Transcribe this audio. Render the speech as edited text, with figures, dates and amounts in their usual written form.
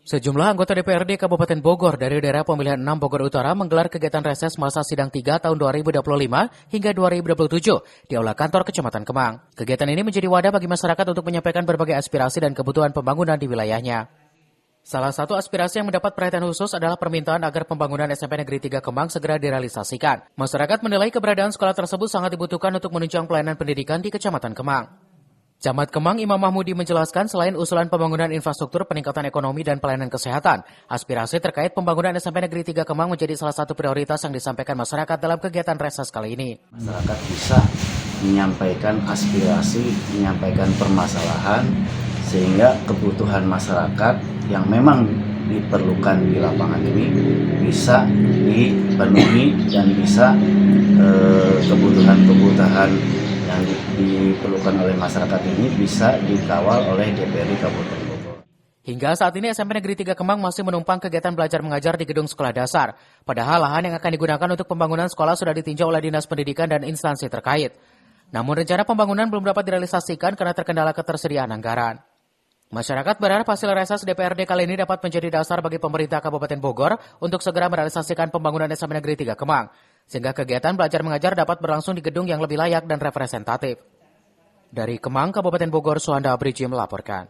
Sejumlah anggota DPRD Kabupaten Bogor dari daerah pemilihan 6 Bogor Utara menggelar kegiatan reses masa sidang 3 tahun 2025 hingga 2027 di Aula Kantor Kecamatan Kemang. Kegiatan ini menjadi wadah bagi masyarakat untuk menyampaikan berbagai aspirasi dan kebutuhan pembangunan di wilayahnya. Salah satu aspirasi yang mendapat perhatian khusus adalah permintaan agar pembangunan SMP Negeri 3 Kemang segera direalisasikan. Masyarakat menilai keberadaan sekolah tersebut sangat dibutuhkan untuk menunjang pelayanan pendidikan di Kecamatan Kemang. Camat Kemang Imam Mahmudi menjelaskan selain usulan pembangunan infrastruktur, peningkatan ekonomi, dan pelayanan kesehatan, aspirasi terkait pembangunan SMP Negeri 3 Kemang menjadi salah satu prioritas yang disampaikan masyarakat dalam kegiatan reses kali ini. Masyarakat bisa menyampaikan aspirasi, menyampaikan permasalahan, sehingga kebutuhan masyarakat yang memang diperlukan di lapangan ini bisa dipenuhi dan bisa kebutuhan-kebutuhan yang diperlukan oleh masyarakat ini bisa dikawal oleh DPRD Kabupaten Bogor. Hingga saat ini SMP Negeri 3 Kemang masih menumpang kegiatan belajar mengajar di gedung sekolah dasar. Padahal lahan yang akan digunakan untuk pembangunan sekolah sudah ditinjau oleh Dinas Pendidikan dan instansi terkait. Namun rencana pembangunan belum dapat direalisasikan karena terkendala ketersediaan anggaran. Masyarakat berharap hasil reses DPRD kali ini dapat menjadi dasar bagi pemerintah Kabupaten Bogor untuk segera merealisasikan pembangunan SMP Negeri 3 Kemang, sehingga kegiatan belajar mengajar dapat berlangsung di gedung yang lebih layak dan representatif. Dari Kemang, Kabupaten Bogor, Suhanda Abrijim melaporkan.